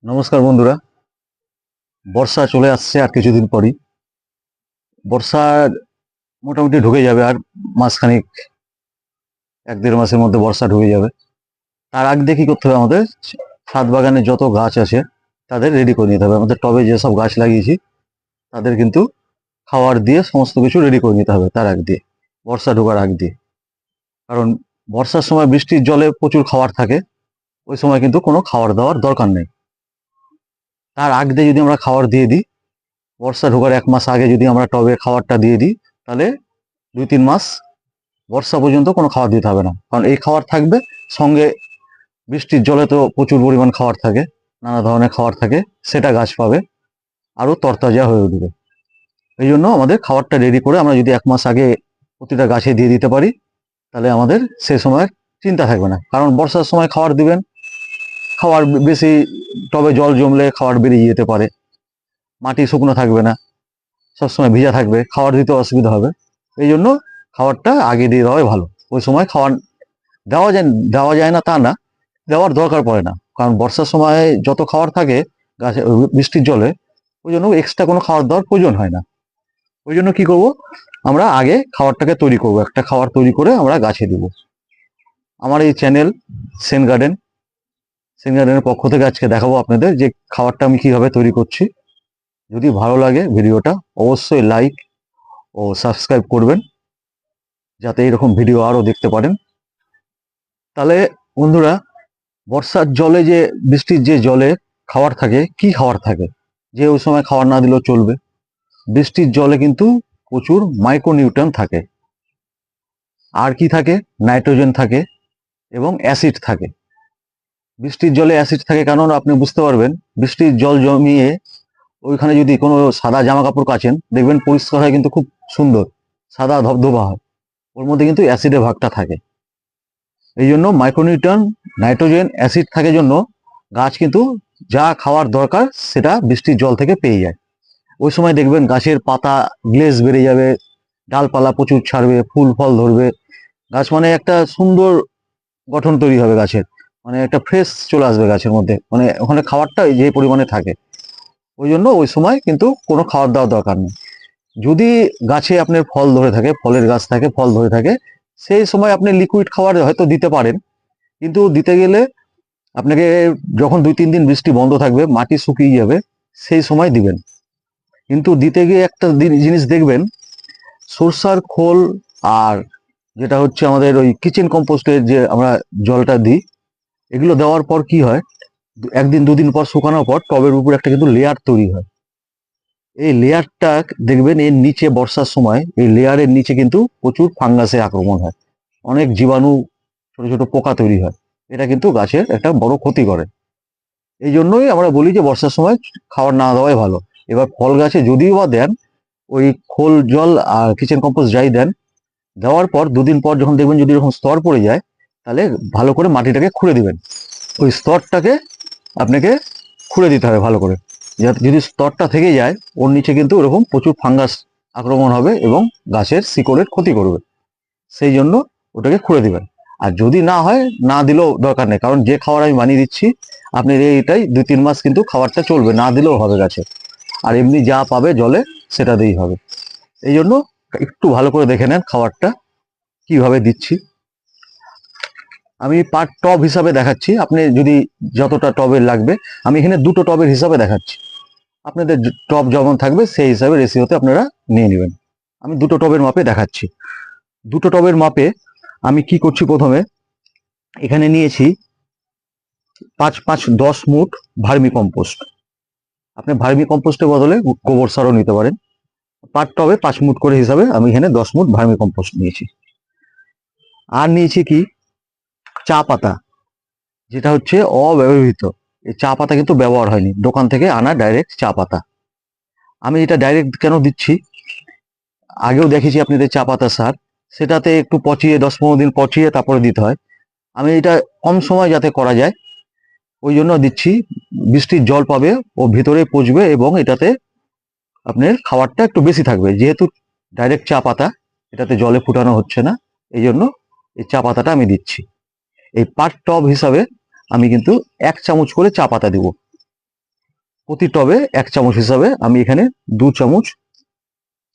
নমস্কার বন্ধুরা। বর্ষা চলে আসছে আর কিছুদিন পরই। বর্ষা মোটামুটি ঢুকে যাবে আর মাসখানেক, 1-1.5 মাসের মধ্যে বর্ষা ঢুকে যাবে। তার আগ দিয়ে কি করতে হবে আমাদের? ছাদ বাগানে যত গাছ আছে তাদের রেডি করে নিতে হবে। আমাদের টবে যেসব গাছ লাগিয়েছি তাদের কিন্তু খাবার দিয়ে সমস্ত কিছু রেডি করে নিতে হবে তার আগ দিয়ে, বর্ষা ঢোকার আগ দিয়ে। কারণ বর্ষার সময় বৃষ্টির জলে প্রচুর খাবার থাকে, ওই সময় কিন্তু কোনো খাবার দেওয়ার দরকার নেই। তার আগ দিয়ে যদি আমরা খাবার দিয়ে দিই, বর্ষা ঢোকার 1 মাস আগে যদি আমরা টবে খাবারটা দিয়ে দিই, তাহলে 2-3 মাস বর্ষা পর্যন্ত কোনো খাবার দিতে হবে না। কারণ এই খাবার থাকবে সঙ্গে, বৃষ্টির জলে তো প্রচুর পরিমাণ খাবার থাকে, নানা ধরনের খাবার থাকে, সেটা গাছ পাবে, আরও তরতাজা হয়ে উঠবে। এই জন্য আমাদের খাবারটা রেডি করে আমরা যদি 1 মাস আগে প্রতিটা গাছে দিয়ে দিতে পারি, তাহলে আমাদের সে সময় চিন্তা থাকবে না। কারণ বর্ষার সময় খাবার দিবেন, খাবার বেশি টবে জল জমলে খাবার বেরিয়ে যেতে পারে, মাটি শুকনো থাকবে না, সবসময় ভিজা থাকবে, খাবার দিতে অসুবিধা হবে। এই জন্য খাবারটা আগে দিয়ে দেওয়াই ভালো। ওই সময় খাবার দেওয়া যায় না তা না, দেওয়ার দরকার পড়ে না। কারণ বর্ষার সময় যত খাবার থাকে গাছে, বৃষ্টির জলে, ওই জন্য এক্সট্রা কোনো খাবার দেওয়ার প্রয়োজন হয় না। ওই জন্য কি করব, আমরা আগে খাবারটাকে তৈরি করব, একটা খাবার তৈরি করে আমরা গাছে দিব। আমার এই চ্যানেল সেন গার্ডেনের পক্ষ থেকে আজকে দেখাবো আপনাদের যে খাবারটা আমি কিভাবে তৈরি করছি। যদি ভালো লাগে ভিডিওটা, অবশ্যই লাইক ও সাবস্ক্রাইব করবেন, যাতে এরকম ভিডিও আরও দেখতে পারেন। তাহলে বন্ধুরা, বর্ষার জলে যে, বৃষ্টির যে জলে খাবার থাকে, কি খাবার থাকে? যে ওই সময় খাবার না দিলেও চলবে। বৃষ্টির জলে কিন্তু প্রচুর মাইক্রোনিউট্রিয়েন্ট থাকে। আর কি থাকে? নাইট্রোজেন থাকে এবং অ্যাসিড থাকে। বৃষ্টির জলে অ্যাসিড থাকে কারণ আপনি বুঝতে পারবেন, বৃষ্টির জল জমিয়ে ওইখানে যদি কোনো সাদা জামা কাপড় কাচেন, দেখবেন পরিষ্কার হয়, কিন্তু খুব সুন্দর সাদা ধবধবা হয়। ওর মধ্যে কিন্তু অ্যাসিডের ভাগটা থাকে। এই জন্য মাইক্রোনিউট্রিয়েন্ট, নাইট্রোজেন, অ্যাসিড থাকে জন্য গাছ কিন্তু যা খাওয়ার দরকার সেটা বৃষ্টির জল থেকে পেয়ে যায়। ওই সময় দেখবেন গাছের পাতা গ্লেজ বেড়ে যাবে, ডালপালা প্রচুর ছাড়বে, ফুল ফল ধরবে, গাছ মানে একটা সুন্দর গঠন তৈরি হবে গাছের, মানে একটা ফ্রেশ চলে আসবে গাছের মধ্যে, মানে ওখানে খাবারটা যে পরিমাণে থাকে। ওই জন্য ওই সময় কিন্তু কোনো খাবার দেওয়ার দরকার নেই। যদি গাছে আপনার ফল ধরে থাকে, ফলের গাছ থাকে, ফল ধরে থাকে, সেই সময় আপনি লিকুইড খাবার হয়তো দিতে পারেন, কিন্তু দিতে গেলে আপনাকে যখন 2-3 দিন বৃষ্টি বন্ধ থাকবে, মাটি শুকিয়ে যাবে, সেই সময় দিবেন। কিন্তু দিতে গিয়ে একটা জিনিস দেখবেন, সরষার খোল আর যেটা হচ্ছে আমাদের ওই কিচেন কম্পোস্টের যে আমরা জলটা দিই, এগুলো দেওয়ার পর কি হয়, 1-2 দিন পর শুকানোর পর টবের উপর একটা কিন্তু লেয়ার তৈরি হয়। এই লেয়ারটা দেখবেন, এর নিচে বর্ষার সময় এই লেয়ারের নিচে কিন্তু প্রচুর ফাঙ্গাসের আক্রমণ হয়, অনেক জীবাণু, ছোট ছোট পোকা তৈরি হয়। এটা কিন্তু গাছের একটা বড় ক্ষতি করে। এই জন্যই আমরা বলি যে বর্ষার সময় খাবার না দেওয়াই ভালো। এবার ফল গাছে যদিও বা দেন, ওই খোল জল আর কিচেন কম্পোস্ট যাই দেন, দেওয়ার পর 2 দিন পর যখন দেখবেন যদি এরকম স্তর পড়ে যায়, তাহলে ভালো করে মাটিটাকে খুঁড়ে দিবেন। ওই স্তরটাকে আপনাকে খুঁড়ে দিতে হবে ভালো করে। যাতে যদি স্তরটা থেকে যায়, ওর নিচে কিন্তু ওরকম প্রচুর ফাঙ্গাস আক্রমণ হবে এবং গাছের শিকড়ের ক্ষতি করবে। সেই জন্য ওটাকে খুঁড়ে দিবেন। আর যদি না হয়, না দিলেও দরকার নেই, কারণ যে খাবার আমি বানিয়ে দিচ্ছি আপনি এইটাই 2-3 মাস কিন্তু খাবারটা চলবে, না দিলেও হবে গাছে। আর এমনি যা পাবে জলে সেটা দিয়েই হবে। এই জন্য একটু ভালো করে দেখে নেন খাবারটা কিভাবে দিচ্ছি। আমি পার টব হিসাবে দেখাচ্ছি, আপনি যদি যতটা টবের লাগবে, আমি এখানে 2টো টবের হিসাবে দেখাচ্ছি। আপনাদের টব যেমন থাকবে সেই হিসাবে রেশিওতে আপনারা নিয়ে নেবেন। আমি 2টো টবের মাপে দেখাচ্ছি। 2টো টবের মাপে আমি কি করছি, প্রথমে এখানে নিয়েছি 5-5-10 মুঠ ভার্মি কম্পোস্ট। আপনি ভার্মি কম্পোস্টের বদলে গোবর সারও নিতে পারেন। পার টবে 5 মুঠ করে হিসাবে আমি এখানে 10 মুঠ ভার্মি কম্পোস্ট নিয়েছি। আর নিয়েছি কি, চা পাতা, যেটা হচ্ছে অব্যবহৃত। এই চা পাতা কিন্তু ব্যবহার হয়নি, দোকান থেকে আনা ডাইরেক্ট চা পাতা। আমি এটা ডাইরেক্ট কেন দিচ্ছি, আগেও দেখেছি আপনাদের চা পাতা সার, সেটাতে একটু পচিয়ে 10-15 দিন পচিয়ে তারপরে দিতে হয়। আমি এটা কম সময় যাতে করা যায়, ওই জন্য দিচ্ছি। বৃষ্টির জল পাবে, ও ভিতরে পচবে এবং এটাতে আপনার খাবারটা একটু বেশি থাকবে, যেহেতু ডাইরেক্ট চা পাতা, এটাতে জলে ফুটানো হচ্ছে না। এই জন্য এই চা পাতাটা আমি দিচ্ছি। এই পার টব হিসাবে আমি কিন্তু 1 চামচ করে চা পাতা দিব। প্রতি টবে 1 চামচ হিসাবে আমি এখানে 2 চামচ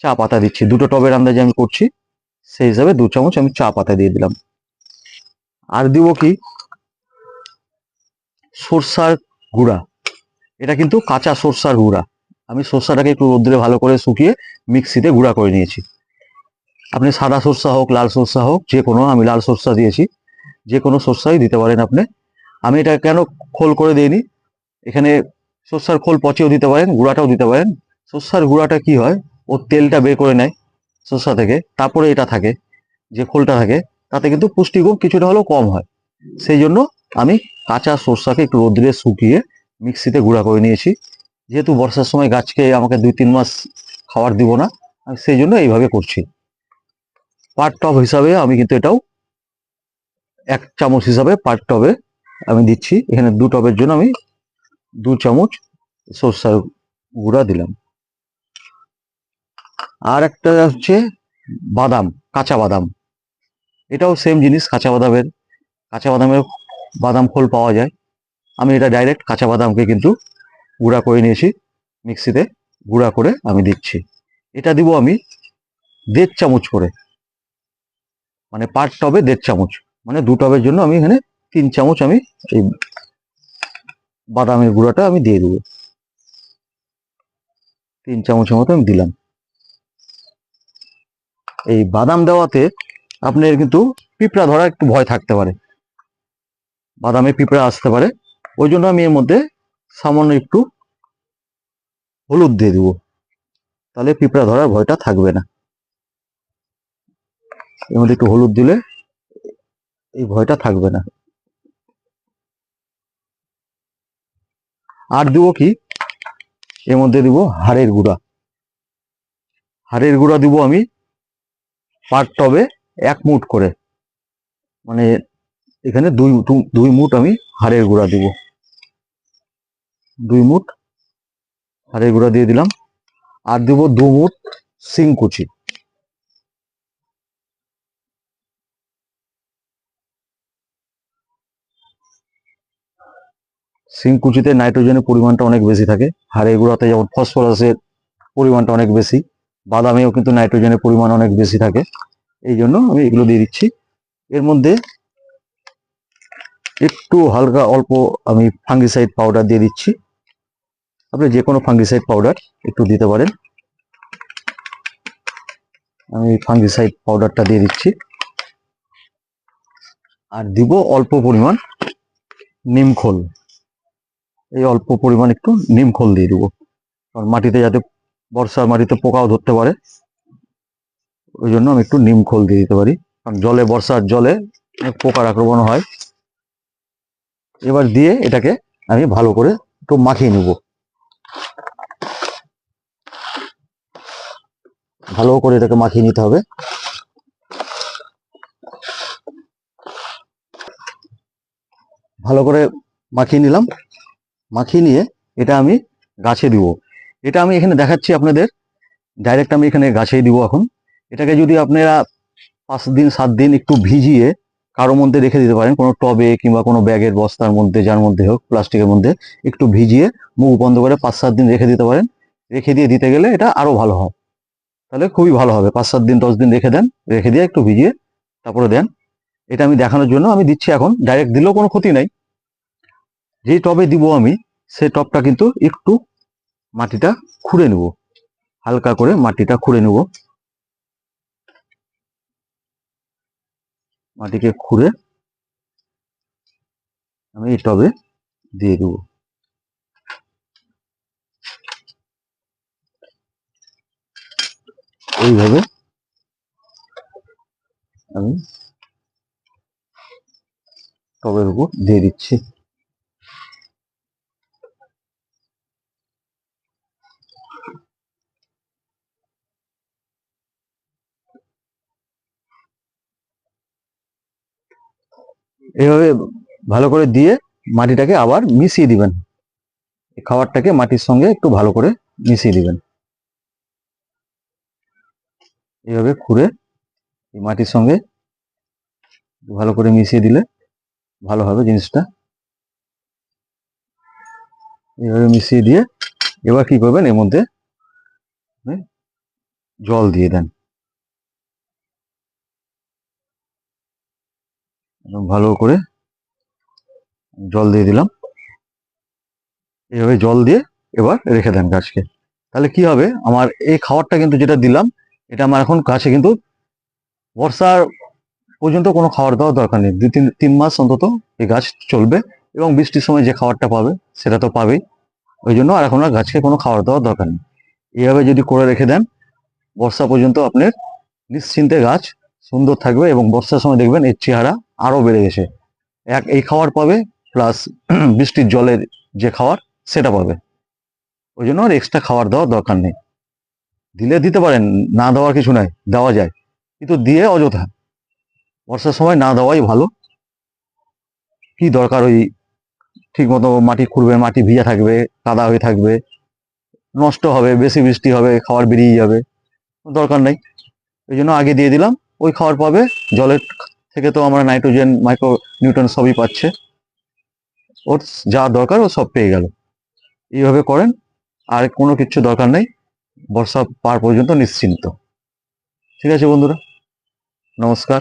চা পাতা দিচ্ছি। দুটো টবের আন্দাজে আমি করছি, সেই হিসাবে 2 চামচ আমি চা পাতা দিয়ে দিলাম। আর দিব কি, সরষার গুঁড়া। এটা কিন্তু কাঁচা সরষার গুঁড়া। আমি সরষাটাকে একটু রোদ্রে ভালো করে শুকিয়ে মিক্সিতে গুঁড়া করে নিয়েছি। আপনি সাদা সরষা হোক, লাল সরষা হোক, যে কোনো, আমি লাল সরষা দিয়েছি, যে কোনো সরষাই দিতে পারেন আপনি। আমি এটা কেন খোল করে দিইনি, এখানে সরষার খোল পচিয়েও দিতে পারেন, গুঁড়াটাও দিতে পারেন। সরষার গুঁড়াটা কি হয়, ওর তেলটা বের করে নেয় সরষা থেকে, তারপরে এটা থাকে, যে খোলটা থাকে, তাতে কিন্তু পুষ্টিগুণ কিছুটা হলেও কম হয়। সেই জন্য আমি কাঁচা সরষাকে একটু রোদ্রে শুকিয়ে মিক্সিতে গুঁড়া করে নিয়েছি। যেহেতু বর্ষার সময় গাছকে আমাকে 2-3 মাস খাবার দিব না, আমি সেই জন্য এইভাবে করছি। পার টব হিসাবে আমি কিন্তু এটাও 1 চামচ হিসাবে পার টবে আমি দিচ্ছি। এখানে 2 টবের জন্য আমি 2 চামচ সরষার গুঁড়া দিলাম। আর একটা হচ্ছে বাদাম, কাঁচা বাদাম। এটাও সেম জিনিস, কাঁচা বাদামের বাদাম খোল পাওয়া যায়। আমি এটা ডাইরেক্ট কাঁচা বাদামকে কিন্তু গুঁড়া করে নিয়েছি, মিক্সিতে গুঁড়া করে আমি দিচ্ছি। এটা দিব আমি 1.5 চামচ করে, মানে পার টবে 1.5 চামচ, মানে 2 টবের জন্য আমি এখানে 3 চামচ আমি এই বাদামের গুঁড়াটা আমি দিয়ে দেবো। 3 চামচের মতো আমি দিলাম। এই বাদাম দেওয়াতে আপনার কিন্তু পিঁপড়া ধরার একটু ভয় থাকতে পারে, বাদামে পিঁপড়া আসতে পারে। ওই জন্য আমি এর মধ্যে সামান্য একটু হলুদ দিয়ে দেবো, তাহলে পিঁপড়া ধরার ভয়টা থাকবে না। এর মধ্যে একটু হলুদ দিলে এই ভয়টা থাকবে না। আর দিব কি, এর মধ্যে দিব হাড়ের গুঁড়া। হাড়ের গুঁড়া দিব আমি পার টবে 1 মুঠ করে, মানে এখানে 2 মুঠ আমি হাড়ের গুঁড়া দিব। 2 মুঠ হাড়ের গুঁড়া দিয়ে দিলাম। আর দিব 2 মুঠ শিংকুচি। শিংকুচিতে নাইট্রোজেনের পরিমাণটা অনেক বেশি থাকে। হাড়ের গুঁড়াতে যেমন ফসফরাসের পরিমাণটা অনেক বেশি, বাদামেও কিন্তু নাইট্রোজেনের পরিমাণ অনেক বেশি থাকে। এই জন্য আমি এগুলো দিয়ে দিচ্ছি। এর মধ্যে একটু হালকা অল্প আমি ফাঙ্গিসাইড পাউডার দিয়ে দিচ্ছি। আপনি যে কোনো ফাঙ্গিসাইড পাউডার একটু দিতে পারেন। আমি ফাঙ্গিসাইড পাউডারটা দিয়ে দিচ্ছি। আর দিব অল্প পরিমাণ নিমখোল। এই অল্প পরিমাণ একটু নিমখোল দিয়ে দিব, কারণ মাটিতে যাতে, বর্ষার মাটিতে পোকাও ধরতে পারে, ওই জন্য আমি একটু নিমখোল দিয়ে দিতে পারি। কারণ জলে, বর্ষার জলে অনেক পোকার আক্রমণ হয়। এবার দিয়ে এটাকে আমি ভালো করে একটু মাখিয়ে নেব। ভালো করে এটাকে মাখিয়ে নিতে হবে। ভালো করে মাখিয়ে নিলাম। মাখিয়ে নিয়ে এটা আমি গাছে দিব। এটা আমি এখানে দেখাচ্ছি আপনাদের, ডাইরেক্ট আমি এখানে গাছেই দিব এখন। এটাকে যদি আপনারা 5 দিন 7 দিন একটু ভিজিয়ে কারো মধ্যে রেখে দিতে পারেন, কোনো টবে কিংবা কোনো ব্যাগের বস্তার মধ্যে, যার মধ্যে হোক, প্লাস্টিকের মধ্যে একটু ভিজিয়ে মুখ বন্ধ করে 5-7 দিন রেখে দিতে পারেন। রেখে দিয়ে দিতে গেলে এটা আরো ভালো হয়, তাহলে খুবই ভালো হবে। 5-7 দিন 10 দিন রেখে দেন, রেখে দিয়ে একটু ভিজিয়ে তারপরে দেন। এটা আমি দেখানোর জন্য আমি দিচ্ছি এখন। ডাইরেক্ট দিলেও কোনো ক্ষতি নাই। যেই টবে দিব আমি, সেই টবটা কিন্তু একটু মাটিটা খুঁড়ে নেব, হালকা করে মাটিটা খুঁড়ে নেব। মাটিকে খুঁড়ে আমি এই টবে দিয়ে দেব। এইভাবে আমি টবের উপর দিয়ে দিচ্ছি। এইভাবে ভালো করে দিয়ে মাটিটাকে আবার মিশিয়ে দিবেন। খাবারটাকে মাটির সঙ্গে একটু ভালো করে মিশিয়ে দিবেন। এইভাবে খুঁড়ে এই মাটির সঙ্গে ভালো করে মিশিয়ে দিলে ভালো হবে জিনিসটা। এইভাবে মিশিয়ে দিয়ে এবার কি করবেন, এর মধ্যে জল দিয়ে দেন, ভালো করে জল দিয়ে দিলাম। এইভাবে জল দিয়ে এবার রেখে দেন গাছকে। তাহলে কি হবে, আমার এই খাবারটা কিন্তু যেটা দিলাম, এটা আমার এখন গাছে কিন্তু বর্ষার পর্যন্ত কোনো খাবার দেওয়ার দরকার নেই। 2-3 মাস অন্তত এই গাছ চলবে, এবং বৃষ্টির সময় যে খাবারটা পাবে সেটা তো পাবেই। ওই জন্য আর এখন আর গাছকে কোনো খাবার দেওয়ার দরকার নেই। এইভাবে যদি করে রেখে দেন, বর্ষা পর্যন্ত আপনার নিশ্চিন্তে গাছ সুন্দর থাকবে, এবং বর্ষার সময় দেখবেন এর চেহারা আরো বেড়ে গেছে। এই খাবার পাবে, প্লাস বৃষ্টির জলের যে খাবার সেটা পাবে। ওই জন্য আর এক্সট্রা খাবার দেওয়ার দরকার নেই। দিলে দিতে পারেন, না দেওয়ার কিছু নাই, দেওয়া যায়, কিন্তু দিয়ে অযথা। বর্ষার সময় না দেওয়াই ভালো। কি দরকার ওই ঠিক মতো মাটি খুঁড়বে, মাটি ভিজা থাকবে, কাদা হয়ে থাকবে, নষ্ট হবে, বেশি বৃষ্টি হবে, খাবার বেরিয়ে যাবে, দরকার নেই। এই জন্য আগে দিয়ে দিলাম, ওই খাবার পাবে। জলের থেকে তো আমরা নাইট্রোজেন, মাইক্রো নিউট্রন সবই পাচ্ছে, ওর যা দরকার ও সব পেয়ে গেল। এইভাবে করেন, আর কোনো কিছু দরকার নেই, বর্ষা পার পর্যন্ত নিশ্চিন্ত। ঠিক আছে বন্ধুরা, নমস্কার।